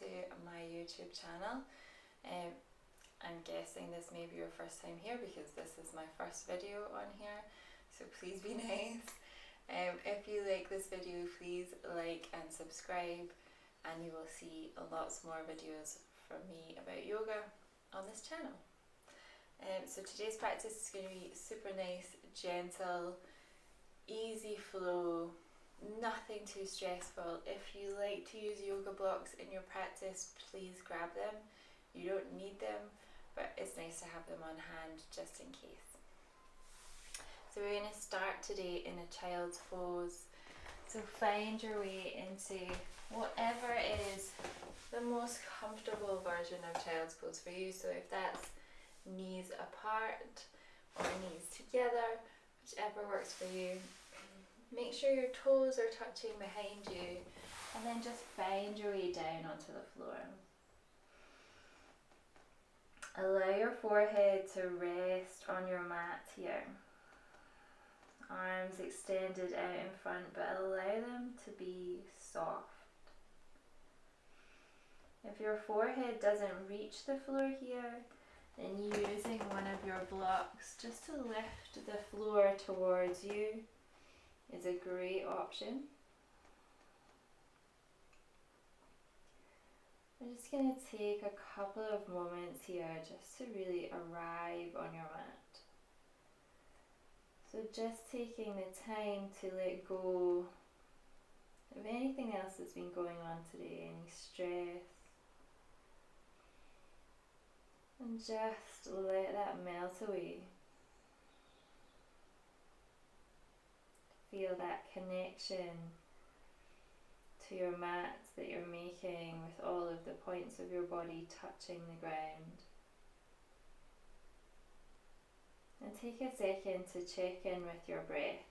to my YouTube channel. I'm guessing this may be your first time here because this is my first video on here, so please be nice. If you like this video, please like and subscribe, and you will see lots more videos from me about yoga on this channel. So today's practice is going to be super nice, gentle, easy flow, nothing too stressful. If you like to use yoga blocks in your practice, please grab them. You don't need them, but it's nice to have them on hand just in case. So we're going to start today in a child's pose. So find your way into whatever is the most comfortable version of child's pose for you. So if that's knees apart or knees together, whichever works for you. Make sure your toes are touching behind you, and then just find your way down onto the floor. Allow your forehead to rest on your mat here. Arms extended out in front, but allow them to be soft. If your forehead doesn't reach the floor here, then using one of your blocks just to lift the floor towards you is a great option. I'm just going to take a couple of moments here just to really arrive on your mat. So just taking the time to let go of anything else that's been going on today, any stress, and just let that melt away. Feel that connection to your mat that you're making with all of the points of your body touching the ground. And take a second to check in with your breath.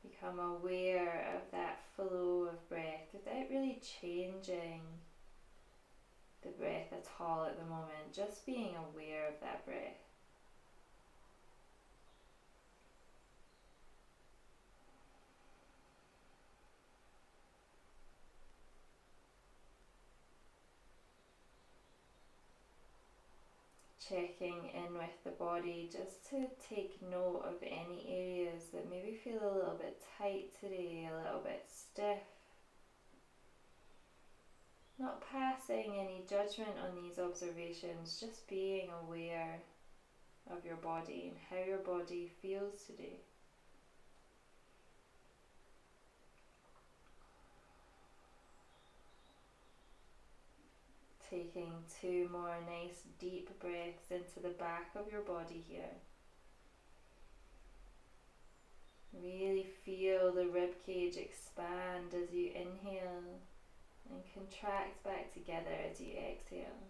Become aware of that flow of breath without really changing the breath at all at the moment, just being aware of that breath. Checking in with the body just to take note of any areas that maybe feel a little bit tight today, a little bit stiff. Not passing any judgment on these observations, just being aware of your body and how your body feels today. Taking 2 more nice deep breaths into the back of your body here. Really feel the rib cage expand as you inhale and contract back together as you exhale.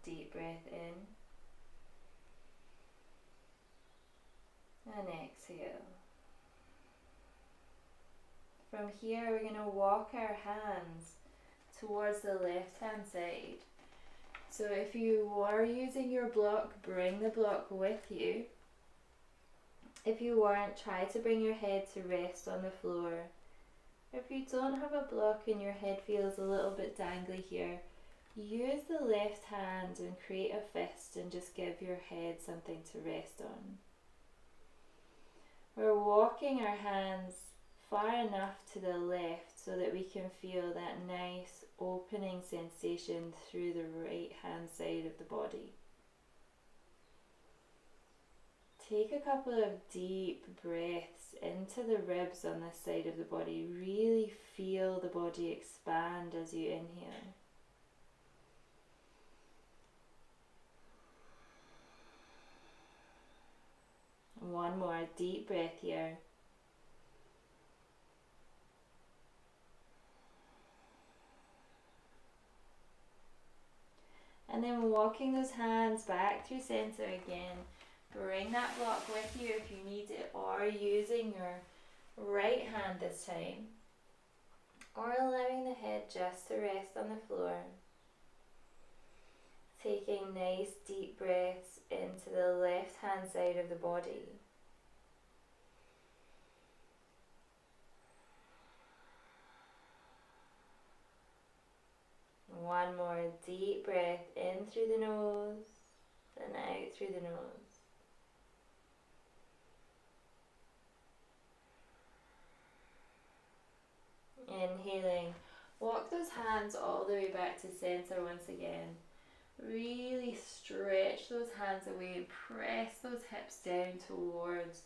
Deep breath in and exhale. From here we're going to walk our hands towards the left hand side. So if you are using your block, bring the block with you. If you weren't, try to bring your head to rest on the floor. If you don't have a block and your head feels a little bit dangly here, use the left hand and create a fist and just give your head something to rest on. We're walking our hands far enough to the left so that we can feel that nice opening sensation through the right hand side of the body. Take a couple of deep breaths into the ribs on this side of the body. Really feel the body expand as you inhale. One more deep breath here. And then walking those hands back through center again. Bring that block with you if you need it, or using your right hand this time, or allowing the head just to rest on the floor. Taking nice deep breaths into the left hand side of the body. One more deep breath in through the nose and out through the nose. Inhaling, walk those hands all the way back to center once again. Really stretch those hands away and press those hips down towards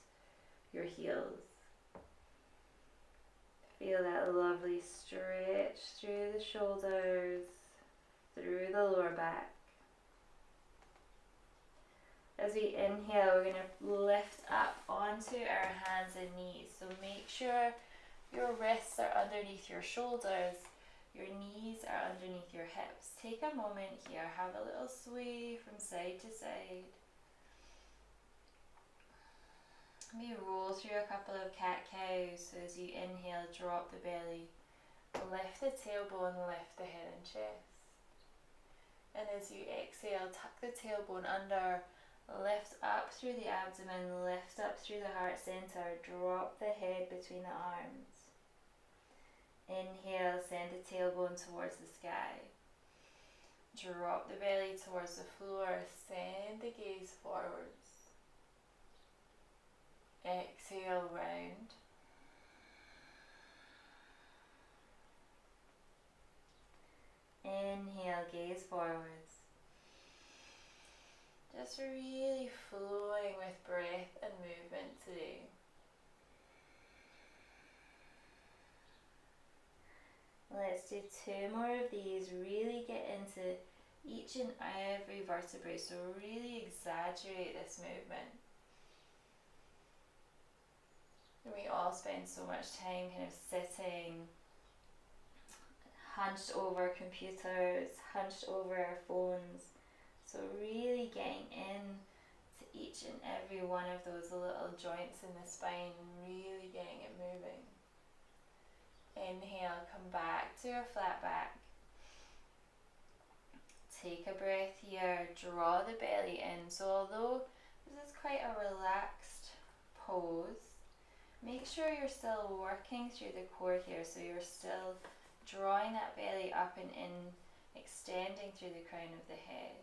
your heels. Feel that lovely stretch through the shoulders, through the lower back. As we inhale, we're going to lift up onto our hands and knees. So make sure your wrists are underneath your shoulders, your knees are underneath your hips. Take a moment here, have a little sway from side to side. Maybe roll through a couple of cat-cows. So as you inhale, drop the belly, lift the tailbone, lift the head and chest. And as you exhale, tuck the tailbone under, lift up through the abdomen, lift up through the heart center, drop the head between the arms. Inhale, send the tailbone towards the sky. Drop the belly towards the floor, send the gaze forwards. Exhale, round. Inhale, gaze forwards. Just really flowing with breath and movement today. Let's do 2 more of these. Really get into each and every vertebrae, so really exaggerate this movement. We all spend so much time kind of sitting, hunched over computers, hunched over our phones. So really getting in to each and every one of those little joints in the spine, really getting it moving. Inhale, come back to your flat back. Take a breath here, draw the belly in. So although this is quite a relaxed pose, make sure you're still working through the core here, so you're still drawing that belly up and in, extending through the crown of the head.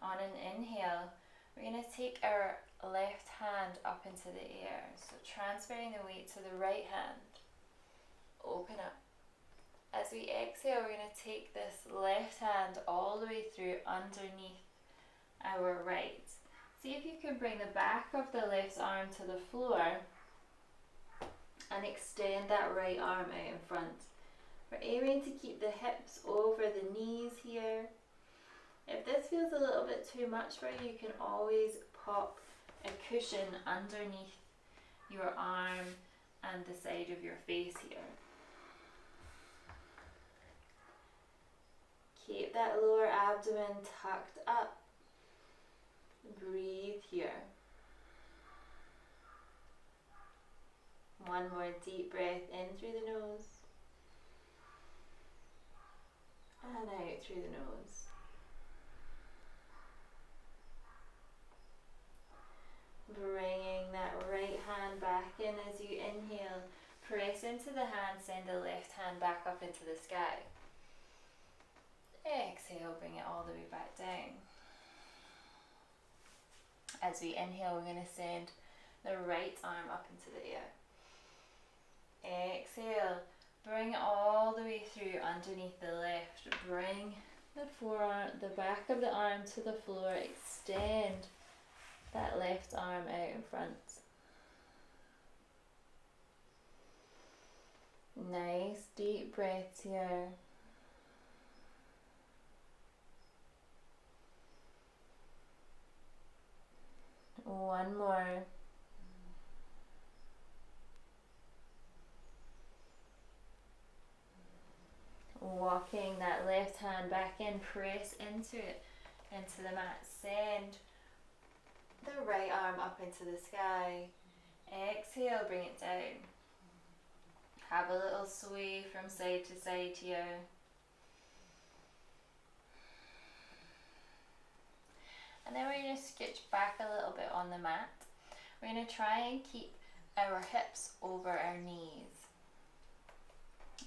On an inhale, we're going to take our left hand up into the air, so transferring the weight to the right hand. Open up. As we exhale, we're going to take this left hand all the way through underneath our right. See if you can bring the back of the left arm to the floor and extend that right arm out in front. We're aiming to keep the hips over the knees here. If this feels a little bit too much for you, you can always pop a cushion underneath your arm and the side of your face here. Keep that lower abdomen tucked up. Breathe here. One more deep breath in through the nose and out through the nose. Bringing that right hand back in as you inhale. Press into the hand, send the left hand back up into the sky. Exhale, bring it all the way back down. As we inhale, we're going to send the right arm up into the air. Exhale, bring it all the way through underneath the left. Bring the forearm, the back of the arm to the floor. Extend that left arm out in front. Nice deep breaths here. One more. Walking that left hand back in, press into it, into the mat. Send the right arm up into the sky. Exhale, bring it down. Have a little sway from side to side here. And then we're going to scooch back a little bit on the mat. We're going to try and keep our hips over our knees.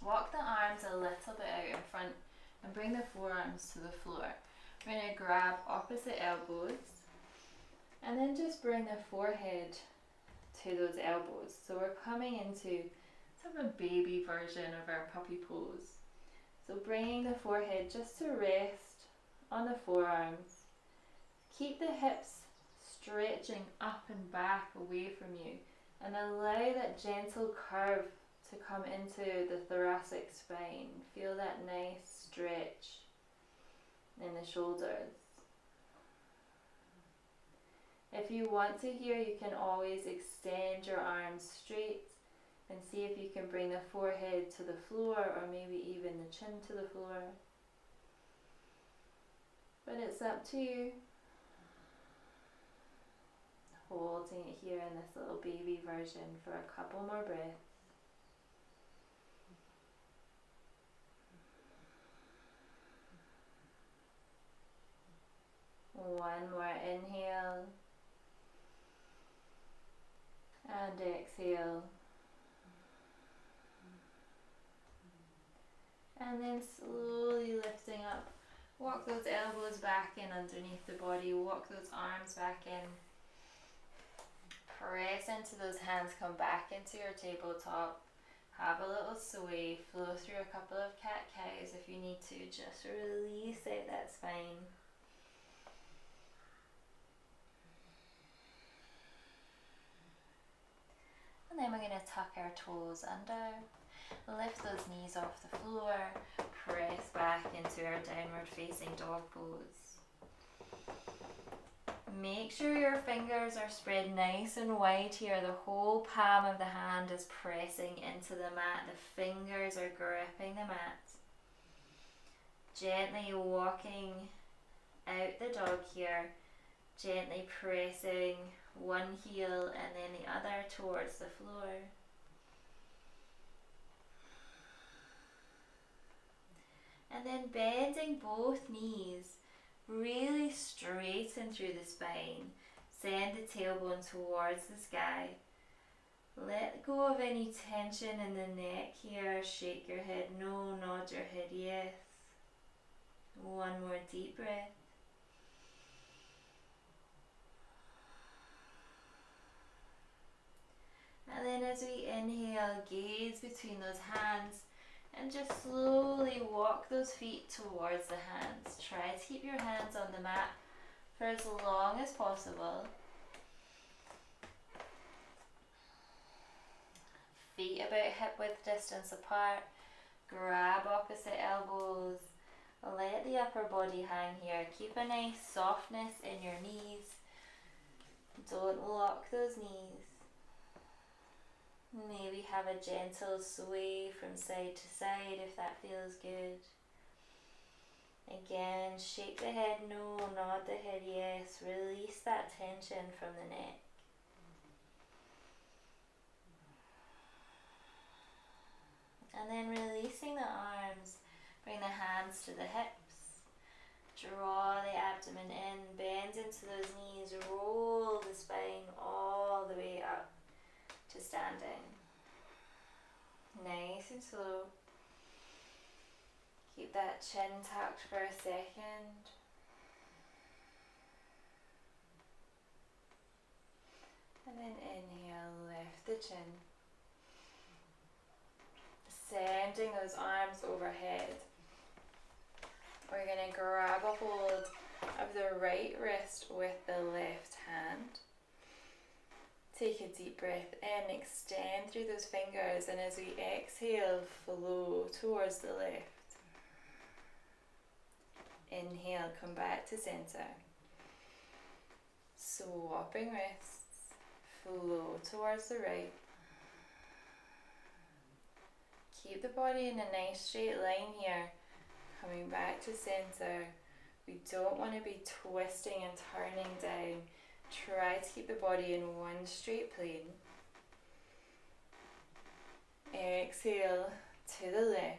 Walk the arms a little bit out in front and bring the forearms to the floor. We're going to grab opposite elbows and then just bring the forehead to those elbows. So we're coming into sort of a baby version of our puppy pose. So bringing the forehead just to rest on the forearms. Keep the hips stretching up and back away from you and allow that gentle curve to come into the thoracic spine. Feel that nice stretch in the shoulders. If you want to here, you can always extend your arms straight and see if you can bring the forehead to the floor or maybe even the chin to the floor. But it's up to you. Holding it here in this little baby version for a couple more breaths. One more inhale and exhale. And then slowly lifting up. Walk those elbows back in underneath the body. Walk those arms back in. Press into those hands. Come back into your tabletop. Have a little sway. Flow through a couple of cat-cows if you need to. Just release out that spine. And then we're going to tuck our toes under. Lift those knees off the floor, press back into our downward facing dog pose. Make sure your fingers are spread nice and wide here. The whole palm of the hand is pressing into the mat. The fingers are gripping the mat. Gently walking out the dog here, gently pressing one heel and then the other towards the floor. And then bending both knees, really straighten through the spine. Send the tailbone towards the sky. Let go of any tension in the neck here. Shake your head no, nod your head yes. One more deep breath. And then as we inhale, gaze between those hands. And just slowly walk those feet towards the hands. Try to keep your hands on the mat for as long as possible. Feet about hip width distance apart. Grab opposite elbows. Let the upper body hang here. Keep a nice softness in your knees. Don't lock those knees. Maybe have a gentle sway from side to side if that feels good. Again, shake the head no, nod the head yes. Release that tension from the neck. And then releasing the arms, bring the hands to the hips. Draw the abdomen in, bend into those knees, roll the spine all the way up to standing. Nice and slow. Keep that chin tucked for a second. And then inhale, lift the chin. Sending those arms overhead. We're going to grab a hold of the right wrist with the left hand. Take a deep breath in, extend through those fingers, and as we exhale, flow towards the left. Inhale, come back to center. Swapping wrists, flow towards the right. Keep the body in a nice straight line here, coming back to center. We don't want to be twisting and turning down. Try to keep the body in one straight plane. Exhale to the left.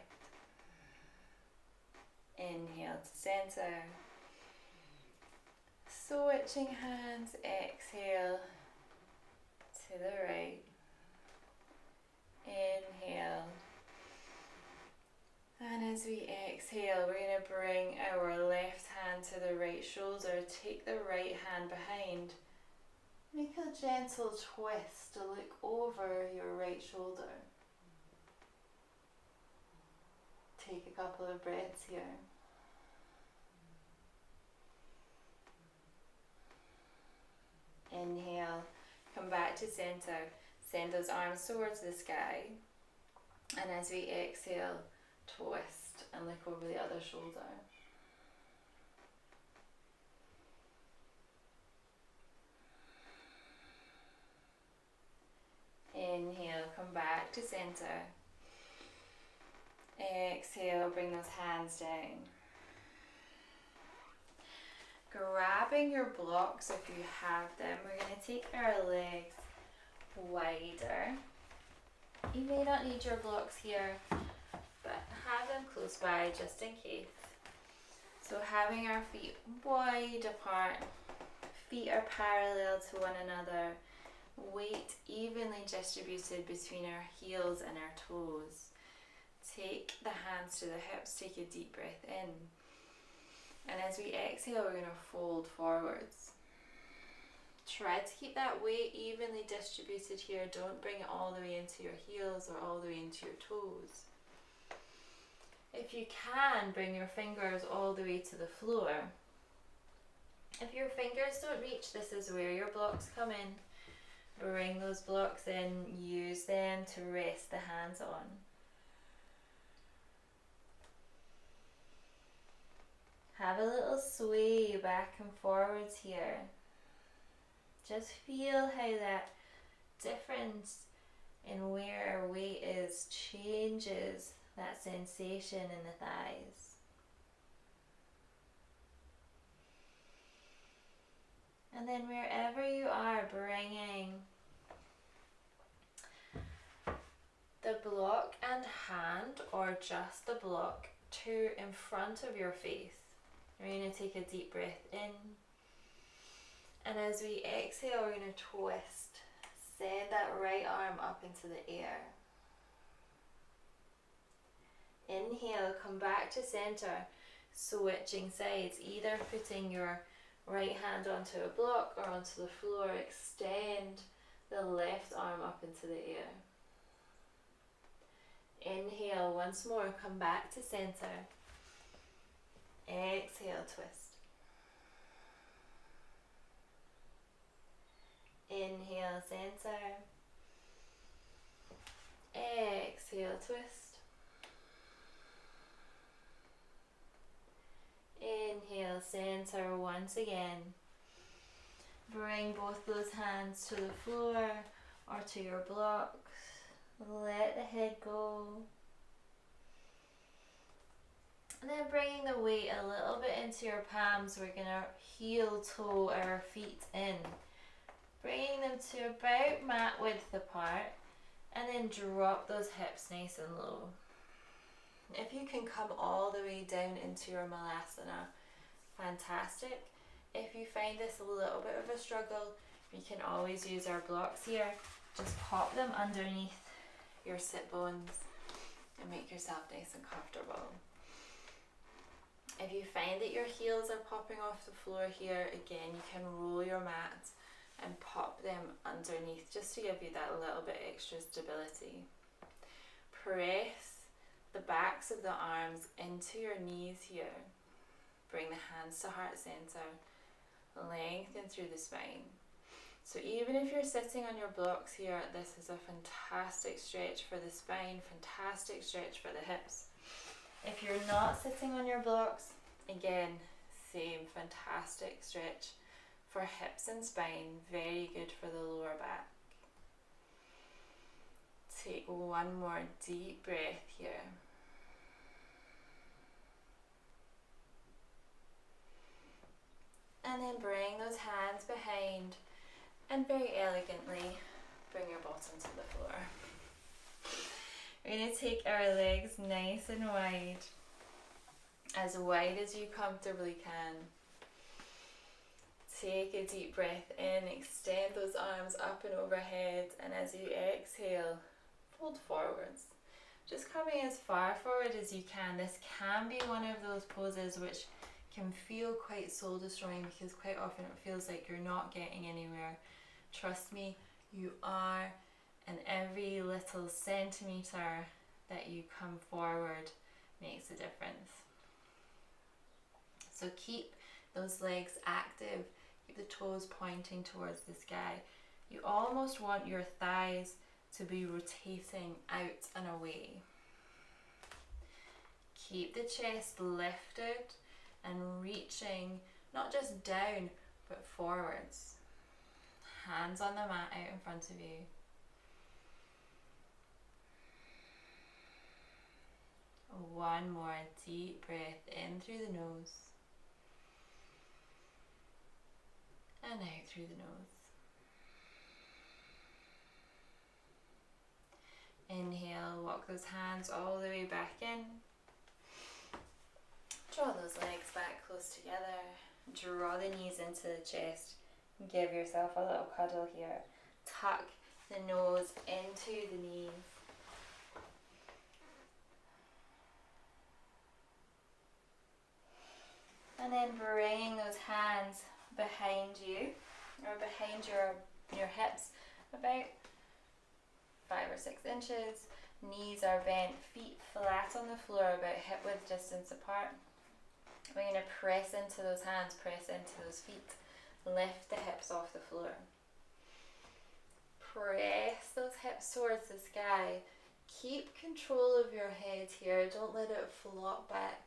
Inhale to center. Switching hands, exhale to the right. Inhale And as we exhale, we're going to bring our left hand to the right shoulder, take the right hand behind. Make a gentle twist to look over your right shoulder. Take a couple of breaths here. Inhale, come back to center, send those arms towards the sky. And as we exhale, twist and look over the other shoulder. Inhale, come back to center. Exhale, bring those hands down. Grabbing your blocks if you have them, we're going to take our legs wider. You may not need your blocks here, but have them close by just in case. So having our feet wide apart, feet are parallel to one another, weight evenly distributed between our heels and our toes. Take the hands to the hips, take a deep breath in. And as we exhale, we're going to fold forwards. Try to keep that weight evenly distributed here. Don't bring it all the way into your heels or all the way into your toes. If you can, bring your fingers all the way to the floor. If your fingers don't reach, this is where your blocks come in. Bring those blocks in, use them to rest the hands on. Have a little sway back and forwards here. Just feel how that difference in where our weight is changes that sensation in the thighs. And then wherever you are, bringing the block and hand, or just the block, to in front of your face. We're going to take a deep breath in. And as we exhale, we're going to twist. Send that right arm up into the air. Inhale, come back to center, switching sides, either putting your right hand onto a block or onto the floor. Extend the left arm up into the air. Inhale, once more, come back to center. Exhale, twist. Inhale, center. Exhale, twist. Inhale, center once again. Bring both those hands to the floor or to your blocks. Let the head go. And then bringing the weight a little bit into your palms, we're going to heel toe our feet in. Bringing them to about mat width apart, and then drop those hips nice and low. If you can come all the way down into your Malasana, fantastic. If you find this a little bit of a struggle, you can always use our blocks here. Just pop them underneath your sit bones and make yourself nice and comfortable. If you find that your heels are popping off the floor here, again, you can roll your mat and pop them underneath just to give you that little bit extra stability. Press the backs of the arms into your knees here. Bring the hands to heart center. Lengthen through the spine. So even if you're sitting on your blocks here, this is a fantastic stretch for the spine, fantastic stretch for the hips. If you're not sitting on your blocks, again, same fantastic stretch for hips and spine, very good for the lower back. Take one more deep breath here. And then bring those hands behind and very elegantly bring your bottom to the floor. We're going to take our legs nice and wide as you comfortably can. Take a deep breath in, extend those arms up and overhead, and as you exhale, fold forwards. just coming as far forward as you can. This can be one of those poses which can feel quite soul destroying because quite often it feels like you're not getting anywhere. Trust me, you are, and every little centimetre that you come forward makes a difference. So keep those legs active, keep the toes pointing towards the sky. You almost want your thighs to be rotating out and away. Keep the chest lifted and reaching not just down but forwards. Hands on the mat out in front of you. One more deep breath in through the nose and out through the nose. Inhale, walk those hands all the way back in. Draw those legs back close together. Draw the knees into the chest. Give yourself a little cuddle here. Tuck the nose into the knees. And then bringing those hands behind you, or behind your hips, about 5 or 6 inches. Knees are bent, feet flat on the floor, about hip width distance apart. We're going to press into those hands, press into those feet. Lift the hips off the floor. Press those hips towards the sky. Keep control of your head here. Don't let it flop back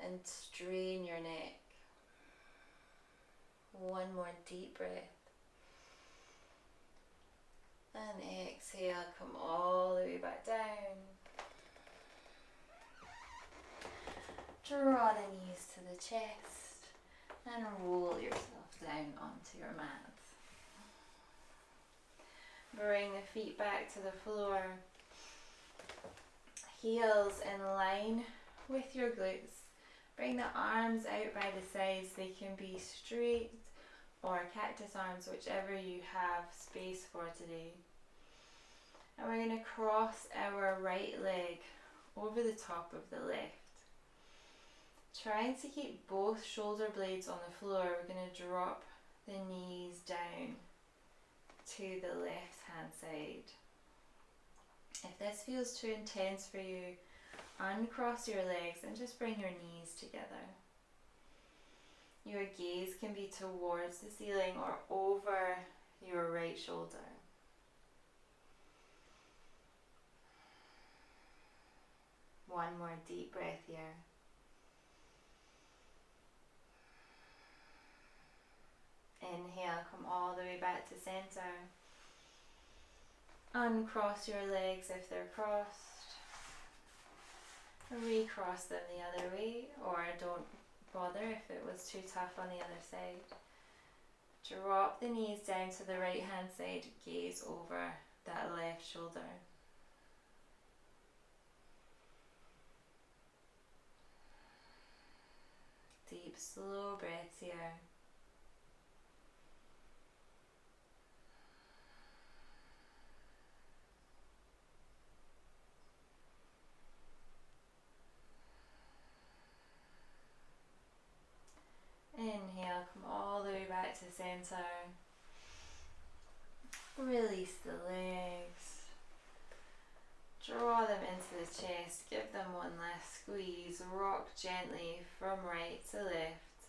and strain your neck. One more deep breath. And exhale, come all the way back down. Draw the knees to the chest and roll yourself down onto your mat. Bring the feet back to the floor. Heels in line with your glutes. Bring the arms out by the sides. They can be straight or cactus arms, whichever you have space for today. And we're going to cross our right leg over the top of the left. Trying to keep both shoulder blades on the floor, we're going to drop the knees down to the left hand side. If this feels too intense for you, uncross your legs and just bring your knees together. Your gaze can be towards the ceiling or over your right shoulder. One more deep breath here. Inhale, come all the way back to center. Uncross your legs if they're crossed. Recross them the other way, or don't bother if it was too tough on the other side. Drop the knees down to the right hand side, gaze over that left shoulder. Deep, slow breaths here. Inhale, come all the way back to center. Release the legs. Draw them into the chest. Give them one last squeeze. Rock gently from right to left.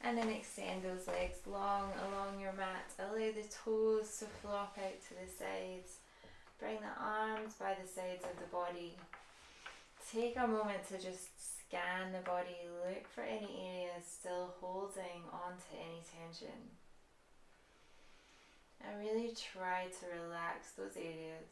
And then extend those legs long along your mat. Allow the toes to flop out to the sides. Bring the arms by the sides of the body. Take a moment to just scan the body, look for any areas still holding onto any tension. And really try to relax those areas.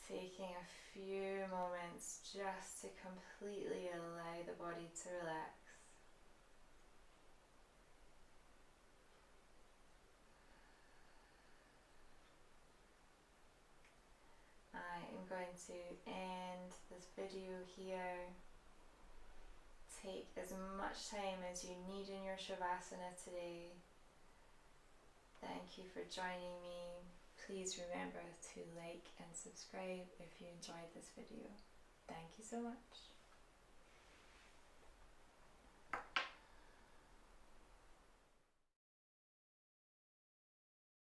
Taking a few moments just to completely allow the body to relax. I am going to end this video here. take as much time as you need in your Shavasana today. Thank you for joining me. Please remember to like and subscribe if you enjoyed this video. Thank you so much.